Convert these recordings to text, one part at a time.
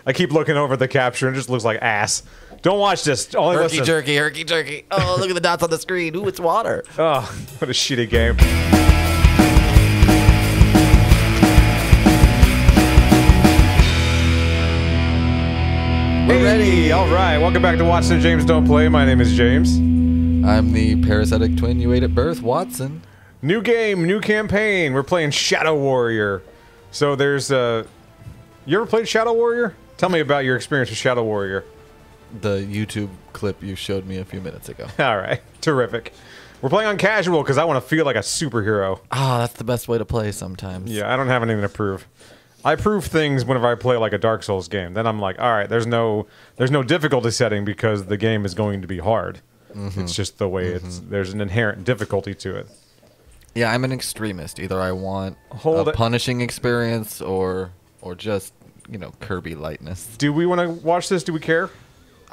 I keep looking over at the capture and it just looks like ass. Don't watch this. Only Herky listen. jerky, herky jerky. Oh, look at the dots on the screen. Ooh, it's water. Oh, what a shitty game. We're ready. All right, welcome back to Watson&James Don't Play. My name is James. I'm the parasitic twin you ate at birth, Watson. New game, new campaign. We're playing Shadow Warrior. So there's you ever played Shadow Warrior? Tell me about your experience with Shadow Warrior. The YouTube clip you showed me a few minutes ago. All right, terrific. We're playing on casual because I want to feel like a superhero. Ah, that's the best way to play sometimes. Yeah, I don't have anything to prove. I prove things whenever I play like a Dark Souls game. Then I'm like, all right, there's no difficulty setting because the game is going to be hard. It's just the way there's an inherent difficulty to it. Yeah, I'm an extremist. Either I want a punishing experience or just, you know, Kirby lightness. Do we want to watch this? Do we care?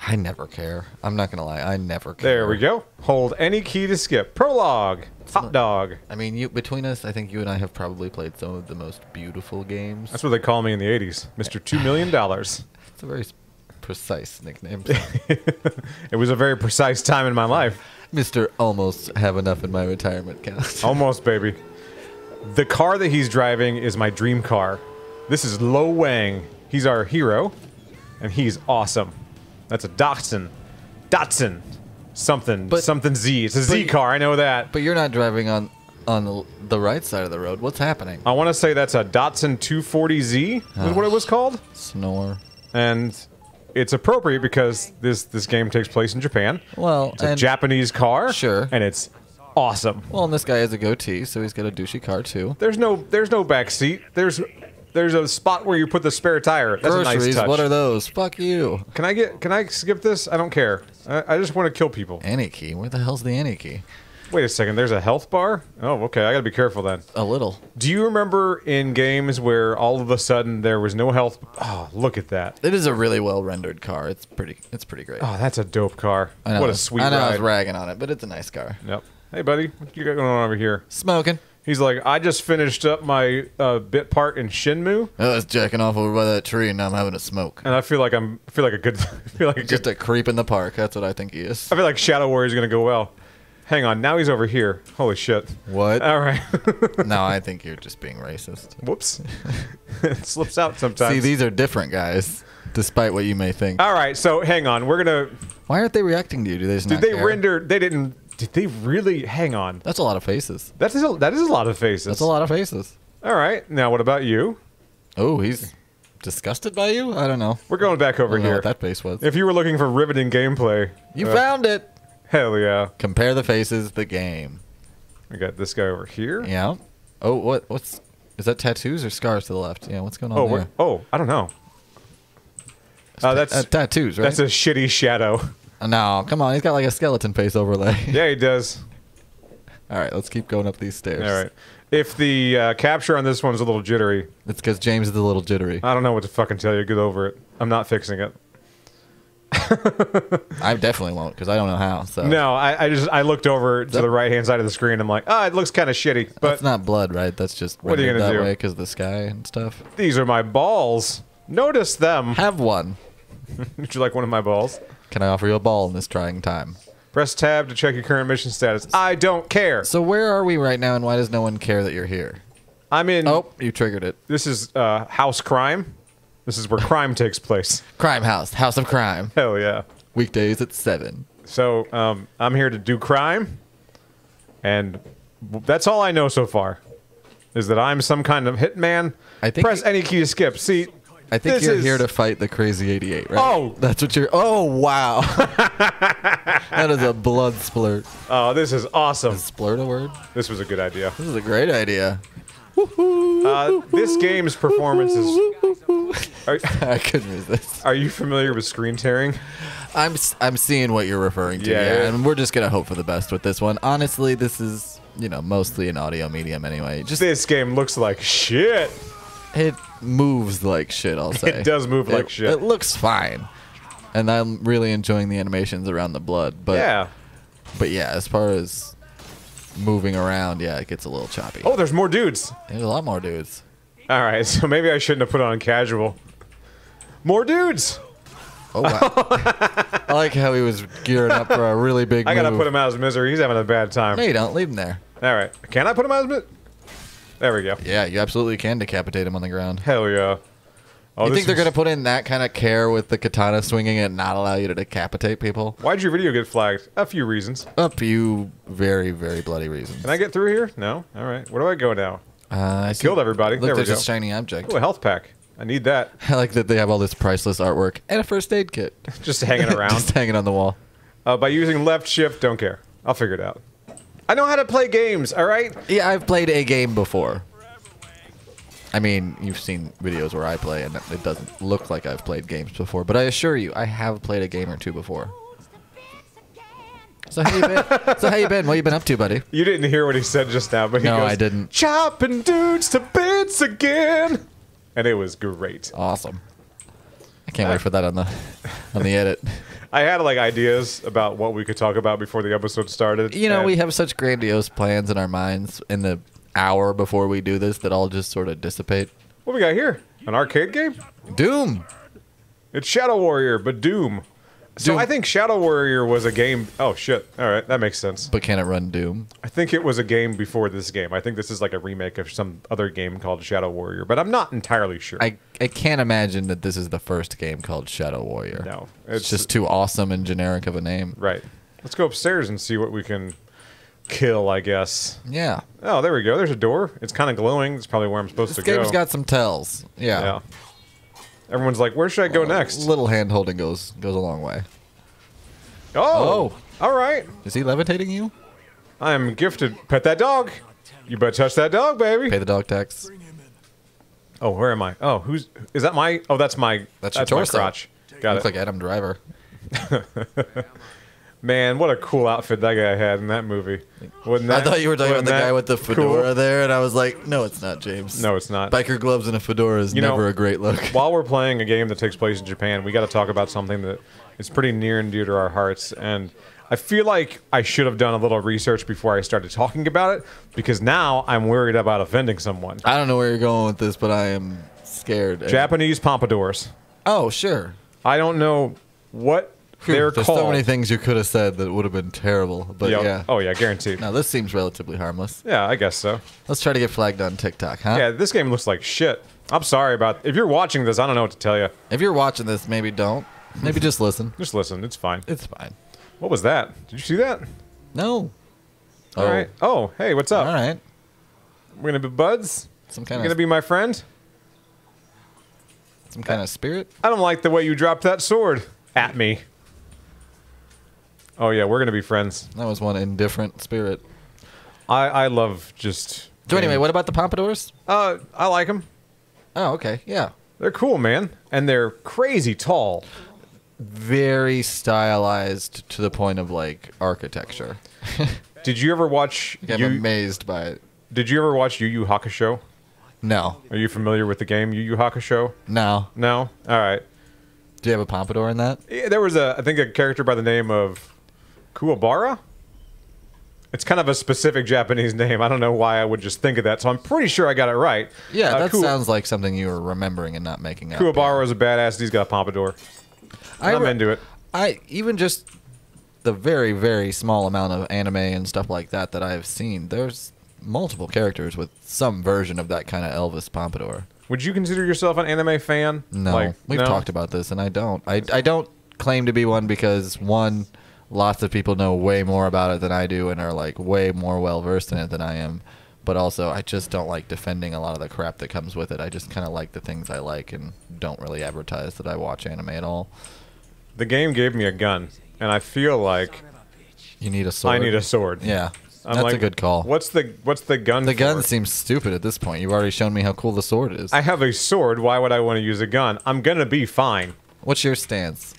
I never care. I'm not going to lie. I never care. There we go. Hold any key to skip. Prologue. Hot dog. I mean, between us, I think you and I have probably played some of the most beautiful games. That's what they call me in the 80s. Mr. $2 million. It's a very precise nickname. It was a very precise time in my life. Mr. Almost have enough in my retirement account. Almost, baby. The car that he's driving is my dream car. This is Lo Wang. He's our hero, and he's awesome. That's a Datsun. Something Z. It's a Z car, I know that. But you're not driving on the right side of the road. What's happening? I want to say that's a Datsun 240Z, is what it was called. Snore. And it's appropriate because this game takes place in Japan. Well, it's a Japanese car. Sure. And it's awesome. Well, and this guy has a goatee, so he's got a douchey car too. There's no back seat. There's a spot where you put the spare tire. That's Groceries, a nice touch. what are those? Fuck you. Can I skip this? I don't care. I just want to kill people. Any key? Where the hell's the any key? Wait a second. There's a health bar? Oh, okay. I gotta be careful then. A little. Do you remember in games where all of a sudden there was no health? Oh, look at that. It is a really well rendered car. It's pretty great. Oh, that's a dope car. I know, what a sweet I know ride. I was ragging on it, but it's a nice car. Yep. Hey, buddy. What you got going on over here? Smoking. He's like, I just finished up my bit part in Shenmue. I was jacking off over by that tree, and now I'm having a smoke. And I feel like just a creep in the park. That's what I think he is. I feel like Shadow Warrior's gonna go well. Hang on, now he's over here. Holy shit. What? All right. No, I think you're just being racist. Whoops. It slips out sometimes. See, these are different guys, despite what you may think. All right, so hang on. We're gonna. Why aren't they reacting to you? Do they just not care? render? They didn't. Did they really? Hang on. That's a lot of faces. That is a lot of faces. That's a lot of faces. All right. Now, what about you? Oh, he's disgusted by you? I don't know. We're going back over I don't know here. what that face was. If you were looking for riveting gameplay, You found it. Hell yeah. Compare the faces, the game. We got this guy over here. Yeah. Oh, what's... Is that tattoos or scars to the left? Yeah, what's going on there? I don't know. That's tattoos, right? That's a shitty shadow. No, come on. He's got like a skeleton face overlay. Yeah, he does. All right, let's keep going up these stairs. All right. If the capture on this one's a little jittery... It's because James is a little jittery. I don't know what to fucking tell you. Get over it. I'm not fixing it. I definitely won't because I don't know how. So no, I looked over to the right hand side of the screen. I'm like, it looks kind of shitty. But that's not blood, right? That's just what are you gonna that do? way because of the sky and stuff. These are my balls. Notice them. Have one. Would you like one of my balls? Can I offer you a ball in this trying time? Press tab to check your current mission status. I don't care. So where are we right now, and why does no one care that you're here? I'm in. Oh, you triggered it. This is House Crime. This is where crime takes place. Crime House, House of Crime. Hell yeah. Weekdays at 7. So I'm here to do crime, and that's all I know so far. Is that I'm some kind of hitman. I think press any key to skip. See, I think you're here to fight the Crazy 88, right? Oh, that's what you're. Oh wow, that is a blood splurt. Oh, this is awesome. Is splurt a word? This was a good idea. This is a great idea. This game's performance is. I couldn't resist. Are you familiar with screen tearing? I'm seeing what you're referring to. Yeah, and we're just gonna hope for the best with this one. Honestly, this is mostly an audio medium anyway. Just this game looks like shit. It moves like shit. I'll say it does move like shit. It looks fine, and I'm really enjoying the animations around the blood. But yeah, as far as moving around, yeah, it gets a little choppy. Oh, there's more dudes. There's a lot more dudes. All right, so maybe I shouldn't have put on casual. More dudes. Oh, wow. I like how he was gearing up for a really big move. I gotta put him out of his misery. He's having a bad time. No, you don't. Leave him there. All right. Can I put him out of his misery? There we go. Yeah, you absolutely can decapitate him on the ground. Hell yeah. Oh, you think they're going to put in that kind of care with the katana swinging and not allow you to decapitate people? Why'd your video get flagged? A few reasons. A few very, very bloody reasons. Can I get through here? No? All right. Where do I go now? I killed everybody. Look, there we there's go. a shiny object. Oh, a health pack. I need that. I like that they have all this priceless artwork and a first aid kit. Just hanging around. Just hanging on the wall. By using left shift, don't care. I'll figure it out. I know how to play games, all right? Yeah, I've played a game before. I mean, you've seen videos where I play, and it doesn't look like I've played games before. But I assure you, I have played a game or two before. So how you been? What you been up to, buddy? You didn't hear what he said just now, but he goes, I didn't. Chopping dudes to bits again. And it was great. Awesome. I can't wait for that on the edit. I had like ideas about what we could talk about before the episode started. You know, we have such grandiose plans in our minds in the hour before we do this that all just sort of dissipate. What we got here? An arcade game? Doom. It's Shadow Warrior, but Doom. So I think Shadow Warrior was a game. Oh, shit. All right. That makes sense. But can it run Doom? I think it was a game before this game. I think this is like a remake of some other game called Shadow Warrior, but I'm not entirely sure. I can't imagine that this is the first game called Shadow Warrior. No. It's just too awesome and generic of a name. Right. Let's go upstairs and see what we can kill, I guess. Yeah. Oh, there we go. There's a door. It's kind of glowing. It's probably where I'm supposed to go. This game's got some tells. Yeah. Everyone's like, where should I go next? Little hand holding goes a long way. Oh. All right. Is he levitating you? I'm gifted. Pet that dog. You better touch that dog, baby. Pay the dog tax. Oh, where am I? Oh, is that my? Oh, that's my. That's your my torso. crotch. Got Looks it. like Adam Driver. Man, what a cool outfit that guy had in that movie. Wouldn't that, I thought you were talking about the that guy with the fedora cool? there, and I was like, no, it's not, James. No, it's not. Biker gloves and a fedora is never a great look. While we're playing a game that takes place in Japan, we got to talk about something that is pretty near and dear to our hearts. And I feel like I should have done a little research before I started talking about it, because now I'm worried about offending someone. I don't know where you're going with this, but I am scared. Japanese pompadours. Oh, sure. I don't know what they're There's called. so many things you could have said that would have been terrible, but yeah. Oh, yeah, guaranteed. Now, this seems relatively harmless. Yeah, I guess so. Let's try to get flagged on TikTok, huh? Yeah, this game looks like shit. I'm sorry about... If you're watching this, I don't know what to tell you. If you're watching this, maybe don't. Maybe just listen. Just listen. It's fine. It's fine. What was that? Did you see that? No. All right. Oh, hey, what's up? All right. We're going to be buds? Some You're kind going to be my friend? Some kind of spirit? I don't like the way you dropped that sword at me. Oh, yeah, we're going to be friends. That was one indifferent spirit. I love just... So anyway, what about the pompadours? I like them. Oh, okay. Yeah. They're cool, man. And they're crazy tall. Very stylized to the point of, like, architecture. Did you ever watch... I'm amazed by it. Did you ever watch Yu Yu Hakusho? No. Are you familiar with the game Yu Yu Hakusho? No. No? All right. Do you have a pompadour in that? Yeah, there was, I think, a character by the name of Kuwabara? It's kind of a specific Japanese name. I don't know why I would just think of that, so I'm pretty sure I got it right. Yeah, that sounds like something you were remembering and not making up. Kuwabara is a badass. He's got a pompadour. I'm into it. Even just the very, very small amount of anime and stuff like that I've seen, there's multiple characters with some version of that kind of Elvis pompadour. Would you consider yourself an anime fan? No. We've talked about this, and I don't. I don't claim to be one because, one, lots of people know way more about it than I do and are like way more well versed in it than I am. But also, I just don't like defending a lot of the crap that comes with it. I just kind of like the things I like and don't really advertise that I watch anime at all. The game gave me a gun, and I feel like you need a sword. I need a sword. Yeah, that's a good call. What's the gun? The gun seems stupid at this point. You've already shown me how cool the sword is. I have a sword. Why would I want to use a gun? I'm gonna be fine. What's your stance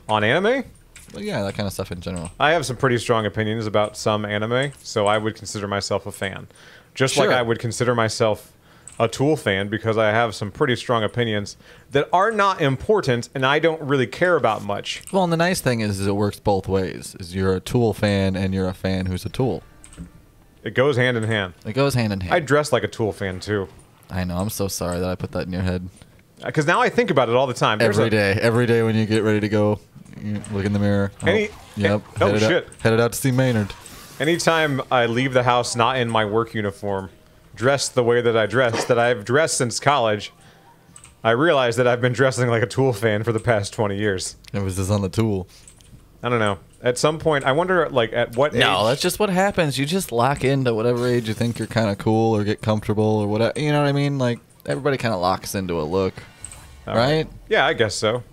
on anime? Well, yeah, that kind of stuff in general. I have some pretty strong opinions about some anime, so I would consider myself a fan. Just like I would consider myself a Tool fan, because I have some pretty strong opinions that are not important and I don't really care about much. Well, and the nice thing is it works both ways. Is you're a Tool fan and you're a fan who's a Tool. It goes hand in hand. It goes hand in hand. I dress like a Tool fan too. I know. I'm so sorry that I put that in your head. Because now I think about it all the time. Every day when you get ready to go, you look in the mirror. Yep. Headed out to see Maynard. Anytime I leave the house not in my work uniform, dressed the way that I've dressed since college, I realize that I've been dressing like a Tool fan for the past 20 years. Emphasis on the Tool. I don't know. At some point, I wonder, like, at what age... No, that's just what happens. You just lock into whatever age you think you're kind of cool or get comfortable or whatever. You know what I mean? Like, everybody kind of locks into a look. Right? Yeah, I guess so.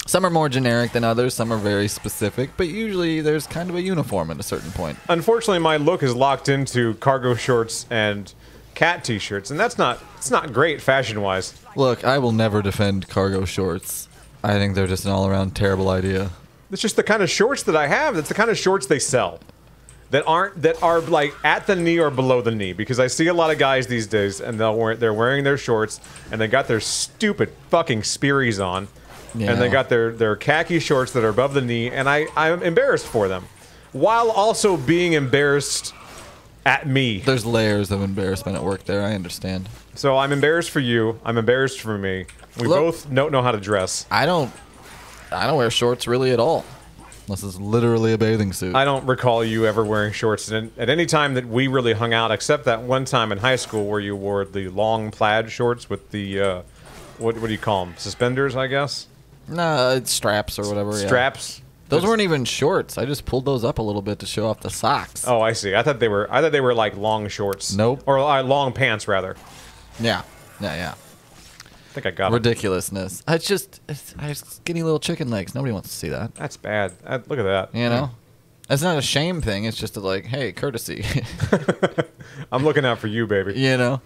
Some are more generic than others. Some are very specific. But usually there's kind of a uniform at a certain point. Unfortunately, my look is locked into cargo shorts and cat t-shirts. And it's not great fashion-wise. Look, I will never defend cargo shorts. I think they're just an all-around terrible idea. It's just the kind of shorts that I have. That's the kind of shorts they sell. That are like at the knee or below the knee, because I see a lot of guys these days and they're wearing their shorts and they got their stupid fucking Sperry's on, and they got their khaki shorts that are above the knee, and I'm embarrassed for them, while also being embarrassed at me. There's layers of embarrassment at work there. I understand. So I'm embarrassed for you. I'm embarrassed for me. We both don't know how to dress. I don't wear shorts really at all. Unless it's literally a bathing suit. I don't recall you ever wearing shorts at any time that we really hung out, except that one time in high school where you wore the long plaid shorts with the, what do you call them? Suspenders, I guess? No, it's straps or whatever. Straps? Yeah. Those weren't even shorts. I just pulled those up a little bit to show off the socks. Oh, I see. I thought they were like long shorts. Nope. Or long pants, rather. Yeah. I think I got ridiculousness. I have skinny little chicken legs. Nobody wants to see that. That's bad. Look at that. You know? It's not a shame thing. It's just like, hey, courtesy. I'm looking out for you, baby. You know?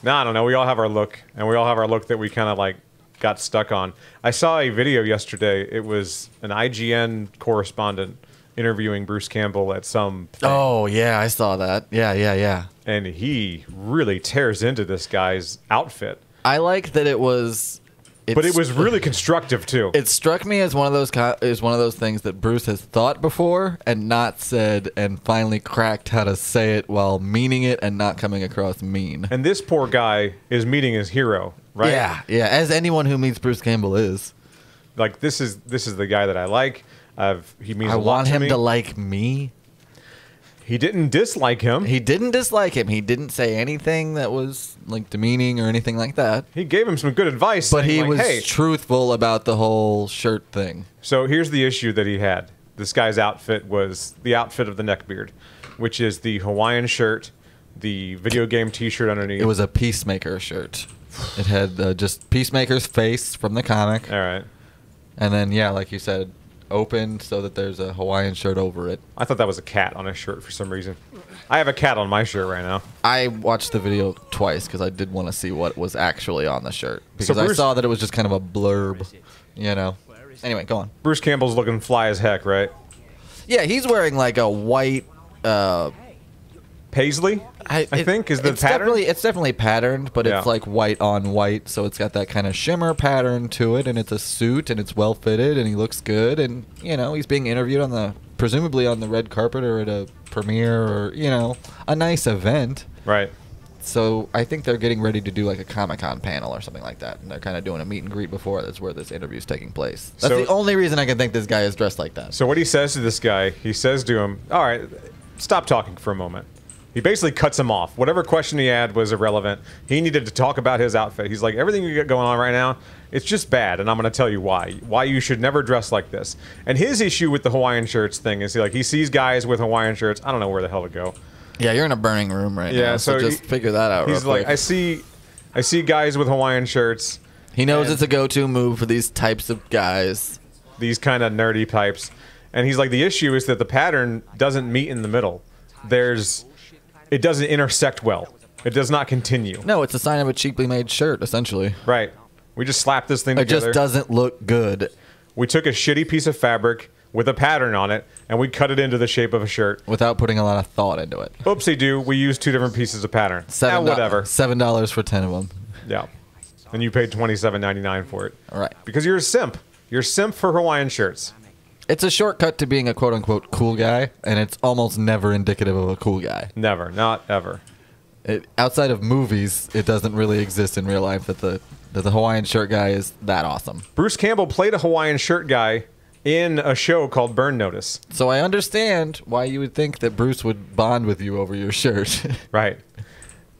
No, I don't know. We all have our look. And we all have our look that we kind of like got stuck on. I saw a video yesterday. It was an IGN correspondent interviewing Bruce Campbell at some thing. Oh, yeah. I saw that. Yeah. And he really tears into this guy's outfit. I like that it was really constructive too. It struck me as one of those things that Bruce has thought before and not said, and finally cracked how to say it while meaning it and not coming across mean. And this poor guy is meeting his hero, right? Yeah. As anyone who meets Bruce Campbell is. Like this is the guy that I like. He means a lot to me. I want him to like me. He didn't dislike him. He didn't dislike him. He didn't say anything that was like demeaning or anything like that. He gave him some good advice. But he was truthful about the whole shirt thing. So here's the issue that he had. This guy's outfit was the outfit of the neckbeard, which is the Hawaiian shirt, the video game t-shirt underneath. It was a Peacemaker shirt. It had just Peacemaker's face from the comic. All right. And then, yeah, like you said, open so that there's a Hawaiian shirt over it. I thought that was a cat on his shirt for some reason. I have a cat on my shirt right now. I watched the video twice because I did want to see what was actually on the shirt. Because I saw that it was just kind of a blurb, you know. Anyway, go on. Bruce Campbell's looking fly as heck, right? Yeah, he's wearing like a white... Paisley, I think, is the pattern? It's definitely patterned, but it's like white on white, so it's got that kind of shimmer pattern to it, and it's a suit, and it's well fitted, and he looks good, and, you know, he's being interviewed presumably on the red carpet or at a premiere or, you know, a nice event. Right. So I think they're getting ready to do like a Comic-Con panel or something like that, and they're kind of doing a meet and greet before that's where this interview is taking place. That's the only reason I can think this guy is dressed like that. So what he says to this guy, he says to him, all right, stop talking for a moment. He basically cuts him off. Whatever question he had was irrelevant. He needed to talk about his outfit. He's like, everything you got going on right now, it's just bad, and I'm going to tell you why. Why you should never dress like this. And his issue with the Hawaiian shirts thing is he sees guys with Hawaiian shirts. I don't know where the hell to go. Yeah, you're in a burning room right now, so just figure that out real quick. He's like, I see guys with Hawaiian shirts. He knows it's a go-to move for these types of guys. These kind of nerdy types. And he's like, the issue is that the pattern doesn't meet in the middle. It doesn't intersect well. It does not continue. No, it's a sign of a cheaply made shirt, essentially. Right. We just slapped this thing together. It just doesn't look good. We took a shitty piece of fabric with a pattern on it, and we cut it into the shape of a shirt. Without putting a lot of thought into it. Oopsie-doo, we used two different pieces of pattern. Whatever. $7 for 10 of them. Yeah. And you paid $27.99 for it. All right. Because you're a simp. You're a simp for Hawaiian shirts. It's a shortcut to being a quote-unquote cool guy, and it's almost never indicative of a cool guy. Never. Not ever. Outside of movies, it doesn't really exist in real life that the That the Hawaiian shirt guy is that awesome. Bruce Campbell played a Hawaiian shirt guy in a show called Burn Notice. So I understand why you would think that Bruce would bond with you over your shirt. Right.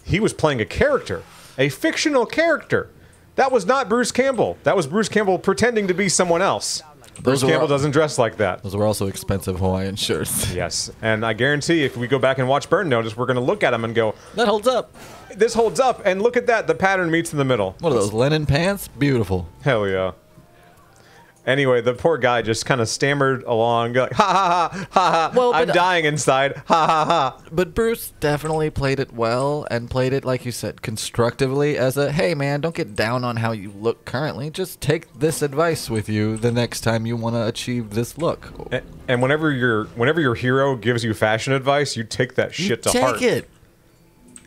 He was playing a character, a fictional character. That was not Bruce Campbell. That was Bruce Campbell pretending to be someone else. Bruce Campbell doesn't dress like that. Those were also expensive Hawaiian shirts. Yes, and I guarantee if we go back and watch Burn Notice, we're going to look at them and go, That holds up. this holds up, and look at that, the pattern meets in the middle. What are those, linen pants? Beautiful. Hell yeah. Anyway, the poor guy just kind of stammered along, like, ha ha ha, ha ha, Well, I'm dying inside, ha ha ha. But Bruce definitely played it well and played it, like you said, constructively as a, hey man, don't get down on how you look currently. Just take this advice with you the next time you want to achieve this look. And whenever your hero gives you fashion advice, you take that shit to heart. Take it.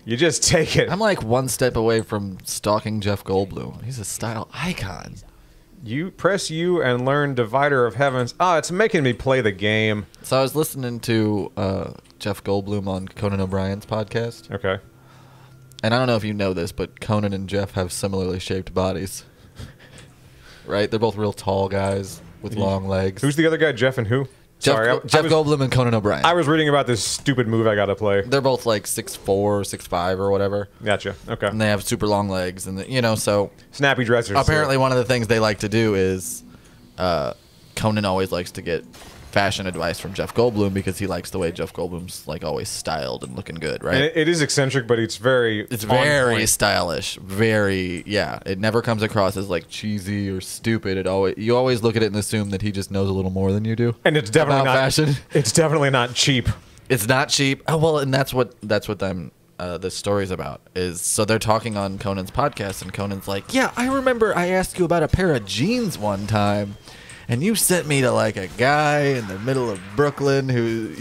You just take it. I'm like one step away from stalking Jeff Goldblum. He's a style icon. You press U and learn Divider of Heavens. Ah, it's making me play the game. So I was listening to Jeff Goldblum on Conan O'Brien's podcast. Okay. And I don't know if you know this, but Conan and Jeff have similarly shaped bodies. Right? They're both real tall guys with long legs. Who's the other guy, Jeff and who? Jeff Sorry, Goldblum and Conan O'Brien. I was reading about this stupid move I gotta play. They're both like 6'4", 6'5", or whatever. Gotcha. Okay. And they have super long legs, and so Snappy dressers. apparently one of the things they like to do is Conan always likes to get fashion advice from Jeff Goldblum because he likes the way Jeff Goldblum's like always styled and looking good, right? And it is eccentric, but it's very stylish. Very, yeah. It never comes across as like cheesy or stupid. You always look at it and assume that he just knows a little more than you do. And it's definitely about not fashion. It's definitely not cheap. It's not cheap. Oh well, and that's what the story's about. Is so they're talking on Conan's podcast, and Conan's like, yeah, I remember I asked you about a pair of jeans one time. And you sent me to like a guy in the middle of Brooklyn who,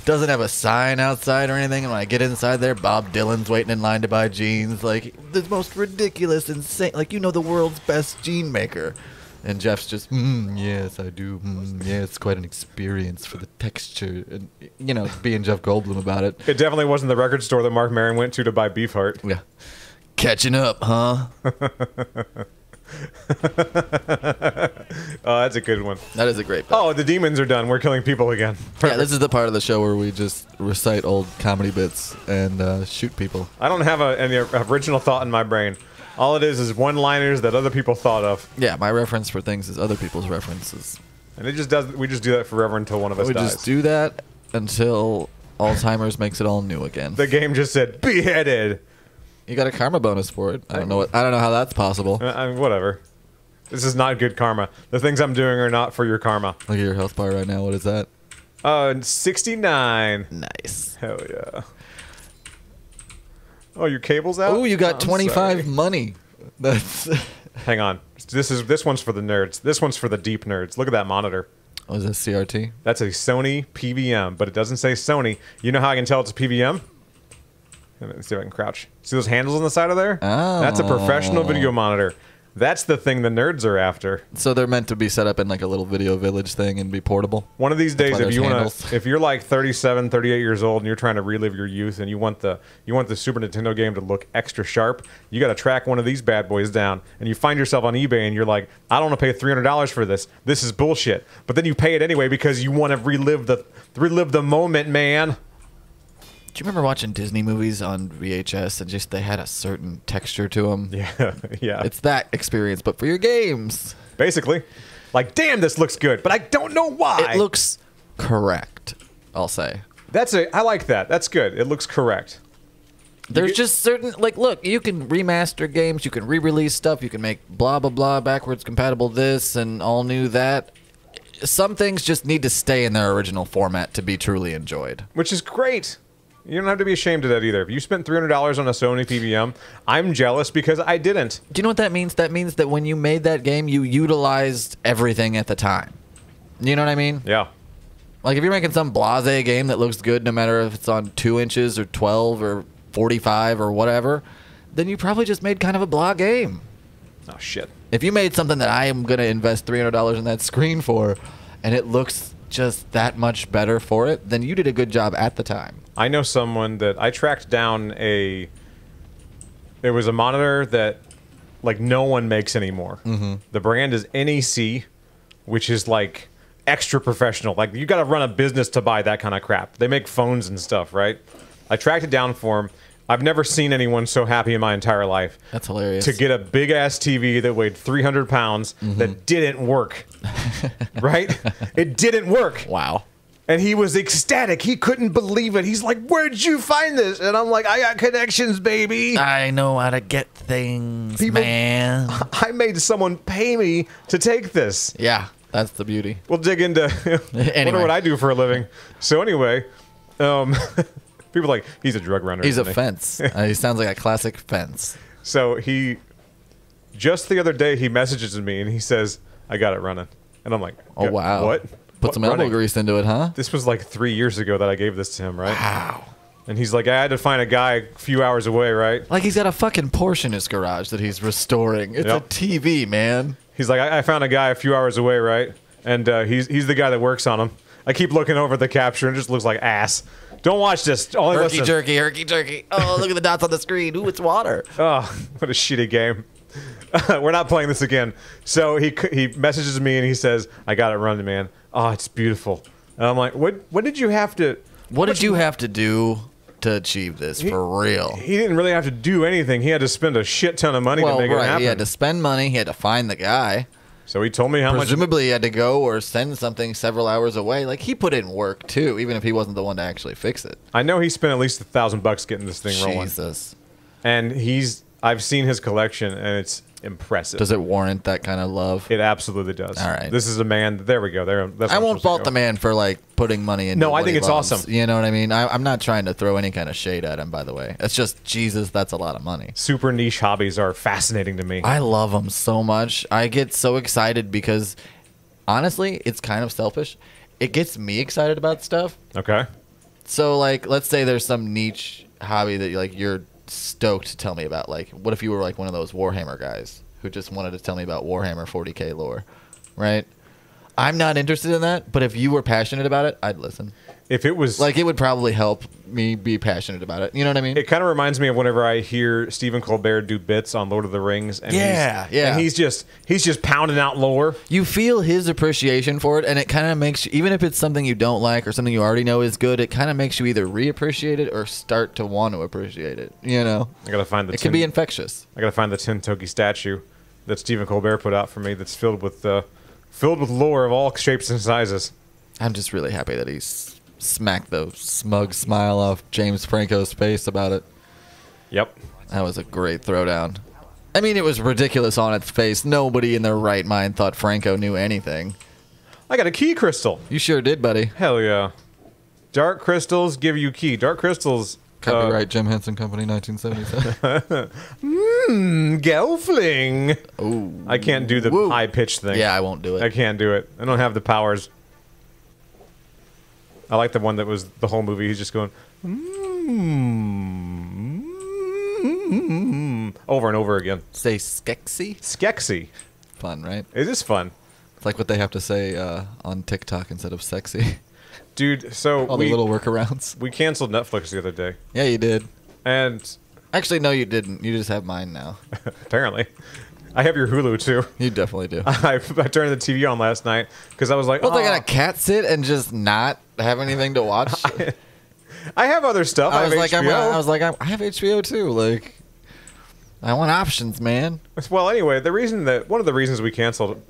doesn't have a sign outside or anything. And when I get inside there, Bob Dylan's waiting in line to buy jeans. Like, the most ridiculous, insane, like, the world's best jean maker. And Jeff's just, yes, I do. Yeah, it's quite an experience for the texture. And, being Jeff Goldblum about it. It definitely wasn't the record store that Mark Maron went to buy Beefheart. Yeah. Catching up, huh? Oh, that's a good one. That is a great bit. Oh, the demons are done. We're killing people again. Yeah, this is the part of the show where we just recite old comedy bits and shoot people. I don't have any original thought in my brain. All it is one-liners that other people thought of. Yeah, my reference for things is other people's references. And it just does. We just do that forever until one of us dies. We just do that until Alzheimer's makes it all new again. The game just said beheaded. You got a karma bonus for it. I don't know how that's possible. Whatever. This is not good karma. The things I'm doing are not for your karma. Look at your health bar right now. What is that? 69. Nice. Hell yeah. Oh, your cable's out? Oh, you got 25 money. That's. Hang on. This one's for the nerds. This one's for the deep nerds. Look at that monitor. Oh, is that CRT? That's a Sony PVM, but it doesn't say Sony. You know how I can tell it's a PVM? Let's see if I can crouch. See those handles on the side of there? Oh. That's a professional video monitor. That's the thing the nerds are after. So they're meant to be set up in like a little video village thing and be portable? One of these days, if you're like 37, 38 years old and you're trying to relive your youth and you want the Super Nintendo game to look extra sharp, you got to track one of these bad boys down and you find yourself on eBay and you're like, I don't want to pay $300 for this. This is bullshit. But then you pay it anyway because you want to relive the moment, man. Do you remember watching Disney movies on VHS and just they had a certain texture to them? Yeah, yeah. It's that experience, but for your games. Basically. Like, damn, this looks good, but I don't know why. It looks correct, I'll say. I like that. That's good. It looks correct. There's just certain, like, look, you can remaster games, you can re-release stuff, you can make blah, blah, blah, backwards compatible this and all new that. Some things just need to stay in their original format to be truly enjoyed. Which is great. You don't have to be ashamed of that either. If you spent $300 on a Sony PVM, I'm jealous because I didn't. Do you know what that means? That means that when you made that game, you utilized everything at the time. You know what I mean? Yeah. Like if you're making some blasé game that looks good no matter if it's on 2 inches or 12 or 45 or whatever, then you probably just made kind of a blah game. Oh, shit. If you made something that I am going to invest $300 in that screen for, and it looks just that much better for it, then you did a good job at the time. I know someone that I tracked down there was a monitor that like no one makes anymore. The brand is NEC, which is like extra professional. Like you got to run a business to buy that kind of crap. They make phones and stuff, right? I tracked it down for him. I've never seen anyone so happy in my entire life. That's hilarious. To get a big ass TV that weighed 300 pounds that didn't work. Right? It didn't work. Wow. And he was ecstatic. He couldn't believe it. He's like, "Where'd you find this?" And I'm like, "I got connections, baby. I know how to get things, man." I made someone pay me to take this." Yeah, that's the beauty. We'll dig into wonder what I do for a living. So anyway, people are like, he's a drug runner. He's a isn't he? fence. He sounds like a classic fence. So just the other day, he messages me and he says, "I got it running." And I'm like, Oh, wow. What? Put some elbow grease into it, huh? This was like 3 years ago that I gave this to him, right? Wow. And he's like, "I had to find a guy a few hours away, right?" Like he's got a fucking Porsche in his garage that he's restoring. It's Yep. a TV, man. He's like, I found a guy a few hours away, right? And he's the guy that works on him. I keep looking over at the capture and it just looks like ass. Don't watch this. Only Herky listen. jerky, herky jerky. Oh, look at the dots on the screen. Ooh, it's water. Oh, what a shitty game. We're not playing this again. So he messages me and he says, "I got it running, man. Oh, it's beautiful." And I'm like, what did you have to... What did you have to do to achieve this, for real? He didn't really have to do anything. He had to spend a shit ton of money to make it happen. He had to spend money. He had to find the guy. So he told me how much... Presumably he had to go or send something several hours away. Like, he put in work, too, even if he wasn't the one to actually fix it. I know he spent at least $1,000 getting this thing rolling. Jesus. And I've seen his collection, and it's impressive. Does it warrant that kind of love? It absolutely does. All right. This is a man... There we go. That's I where I'm won't supposed fault to the go. man for, like, putting money into No, I what think he it's loves. awesome. You know what I mean? I'm not trying to throw any kind of shade at him, by the way. It's just, Jesus, that's a lot of money. Super niche hobbies are fascinating to me. I love them so much. I get so excited because, honestly, it's kind of selfish. It gets me excited about stuff. Okay. So, like, let's say there's some niche hobby that, like, you're stoked to tell me about. Like, what if you were, like, one of those Warhammer guys who just wanted to tell me about Warhammer 40K lore, right? I'm not interested in that, but if you were passionate about it, I'd listen. If it was... Like, it would probably help me be passionate about it. You know what I mean? It kind of reminds me of whenever I hear Stephen Colbert do bits on Lord of the Rings. And Yeah. And he's just pounding out lore. You feel his appreciation for it, and it kind of makes you, even if it's something you don't like or something you already know is good, it kind of makes you either reappreciate it or start to want to appreciate it. You know? I gotta find the... It can be infectious. I gotta find the Tintoki statue that Stephen Colbert put out for me that's filled with lore of all shapes and sizes. I'm just really happy that he's smacked the smug smile off James Franco's face about it. Yep. That was a great throwdown. I mean, it was ridiculous on its face. Nobody in their right mind thought Franco knew anything. I got a key crystal. You sure did, buddy. Hell yeah. Dark crystals give you key. Dark crystals... Copyright Jim Henson Company, 1977. Gelfling. Ooh. I can't do the Woo. high-pitched thing. Yeah, I won't do it. I can't do it. I don't have the powers. I like the one that was the whole movie. He's just going over and over again. Say Skexy? Skexy. Fun, right? It is fun. It's like what they have to say on TikTok instead of sexy. Dude, so All the little workarounds. we canceled Netflix the other day. Yeah, you did. And Actually, no, you didn't. You just have mine now. apparently, I have your Hulu too. You definitely do. I turned the TV on last night because I was like, Well, oh, they got a cat sit and just not have anything to watch. I have other stuff. I I was have like, HBO. I have HBO too. Like, I want options, man. Well, anyway, one of the reasons we canceled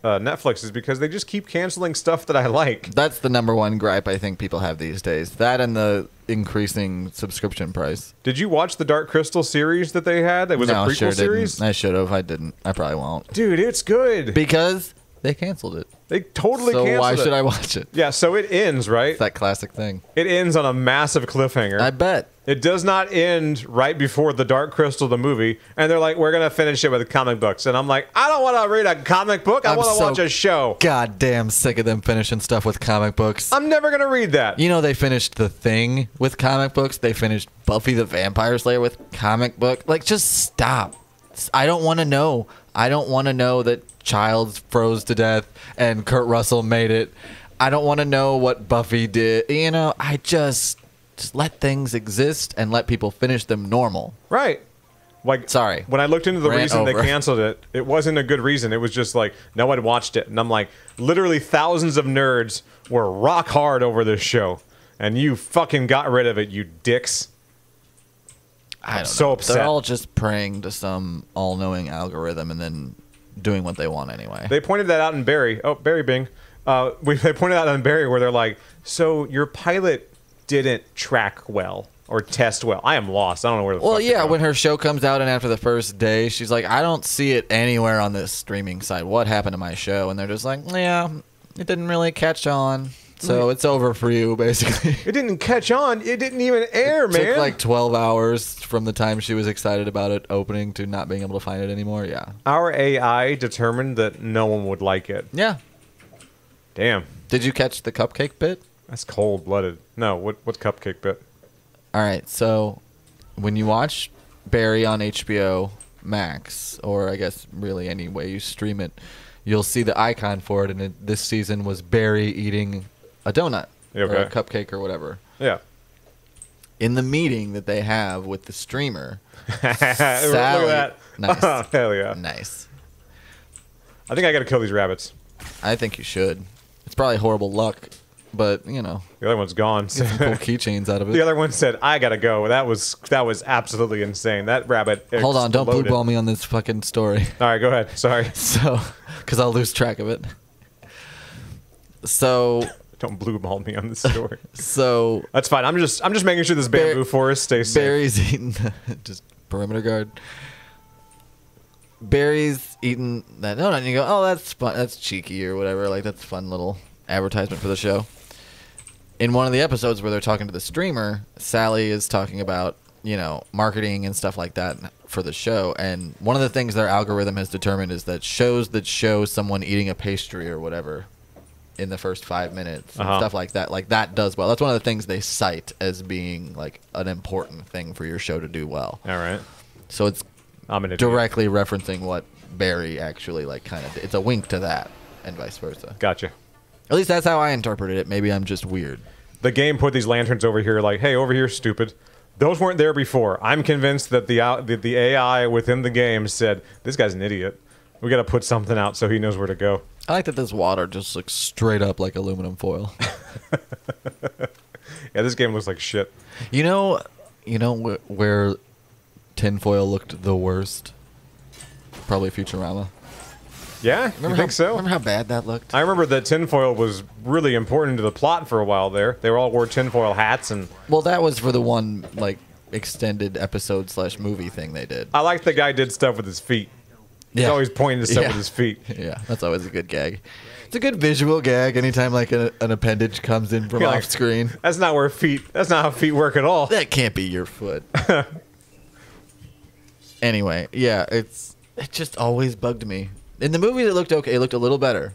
Netflix is because they just keep canceling stuff that I like. That's the number one gripe I think people have these days. That and the increasing subscription price. Did you watch the Dark Crystal series that they had? It was a prequel sure series. Didn't. I should have. I didn't. I probably won't. Dude, it's good. Because they canceled it. They totally So canceled why it. should I watch it? Yeah, so it ends, right? It's that classic thing. It ends on a massive cliffhanger. I bet. It does not end right before the Dark Crystal, the movie, and they're like, we're going to finish it with comic books. And I'm like, I don't want to read a comic book. I I'm want to so watch a show. Goddamn sick of them finishing stuff with comic books. I'm never going to read that. You know, they finished The Thing with comic books. They finished Buffy the Vampire Slayer with comic book. Like, just stop. I don't want to know. I don't want to know that Childs froze to death and Kurt Russell made it. I don't want to know what Buffy did. You know, I just let things exist and let people finish them normal. Right. Like, sorry. When I looked into the Rant reason over. they canceled it, it wasn't a good reason. It was just like no one watched it, and I'm like, literally thousands of nerds were rock hard over this show, and you fucking got rid of it, you dicks. I don't so know. upset. They're all just praying to some all-knowing algorithm and then doing what they want anyway. They pointed that out in Barry. Oh, Barry Bing. They pointed out in Barry where they're like, so your pilot didn't track well or test well. I am lost. I don't know where the Well, fuck to yeah, go. when her show comes out and after the first day, she's like, I don't see it anywhere on this streaming site. What happened to my show? And they're just like, yeah, it didn't really catch on. So it's over for you, basically. It didn't catch on. It didn't even air, It man. took like 12 hours from the time she was excited about it opening to not being able to find it anymore. Yeah. Our AI determined that no one would like it. Yeah. Damn. Did you catch the cupcake bit? That's cold-blooded. No, what's cupcake bit? All right. So when you watch Barry on HBO Max, or I guess really any way you stream it, you'll see the icon for it. And this season was Barry eating a donut or a cupcake or whatever. Yeah. In the meeting that they have with the streamer, Look at Sally, that. nice, Oh, hell yeah. nice. I think I got to kill these rabbits. I think you should. It's probably horrible luck, but you know, The other one's gone. get some cool keychains out of it. The other one said, "I gotta go." That was absolutely insane. That rabbit. Hold on, don't blue exploded. ball me on this fucking story. All right, go ahead. Sorry. So, because I'll lose track of it. So, Don't blue ball me on this story. so That's fine. I'm just making sure this bamboo forest stays safe. Barry's eating just perimeter guard. Barry's eating that donut, and you go, "Oh, that's fun. That's cheeky or whatever. Like that's a fun little advertisement for the show." In one of the episodes where they're talking to the streamer, Sally is talking about marketing and stuff like that for the show. And one of the things their algorithm has determined is that shows that show someone eating a pastry or whatever in the first 5 minutes and stuff like that does well. That's one of the things they cite as being like an important thing for your show to do well. All right. So it's I'm an idiot. directly referencing what Barry actually like kind of. It's a wink to that, and vice versa. Gotcha. At least that's how I interpreted it. Maybe I'm just weird. The game put these lanterns over here, like, hey, over here, stupid. Those weren't there before. I'm convinced that the AI within the game said, this guy's an idiot. We got to put something out so he knows where to go. I like that this water just looks straight up like aluminum foil. Yeah, this game looks like shit. You know where tinfoil looked the worst? Probably Futurama. Yeah, you think so? Remember how bad that looked? I remember that tinfoil was really important to the plot for a while there. They all wore tinfoil hats, and Well, that was for the one like extended episode / movie thing they did. I like the guy did stuff with his feet. He's always pointing to stuff with his feet. Yeah, that's always a good gag. It's a good visual gag anytime like an appendage comes in from You're off like, screen. That's not how feet work at all. That can't be your foot. Anyway, yeah, it just always bugged me. In the movies, it looked okay. It looked a little better.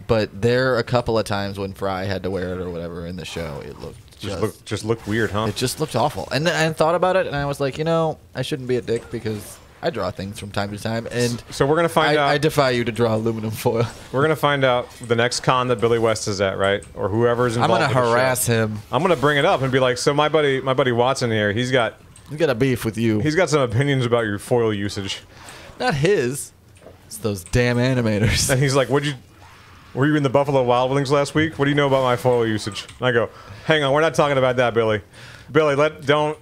But there a couple of times when Fry had to wear it or whatever in the show, it looked Just looked weird, huh? it just looked awful. And I thought about it, and I was like, I shouldn't be a dick because I draw things from time to time, and So we're gonna find out. I defy you to draw aluminum foil. We're gonna find out the next con that Billy West is at, right? Or whoever's I'm involved. gonna with the harass show. him. I'm gonna bring it up and be like, so my buddy Watson here, he's got a beef with you. some opinions about your foil usage, Not his. It's those damn animators. and he's like, were you in the Buffalo Wild Wings last week? What do you know about my foil usage? And I go, hang on, we're not talking about that, Billy. Billy, don't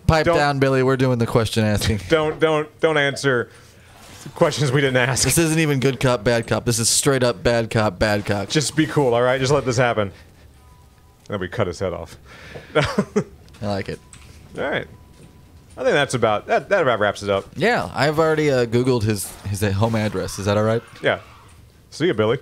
Pipe down, Billy. We're doing the question asking. Don't answer questions we didn't ask. This isn't even good cop, bad cop. This is straight up bad cop, bad cop. Just be cool, all right? Just let this happen. Then we cut his head off. I like it. All right. I think that's about that about wraps it up. Yeah, I've already Googled his home address. Is that all right? Yeah. See you, Billy.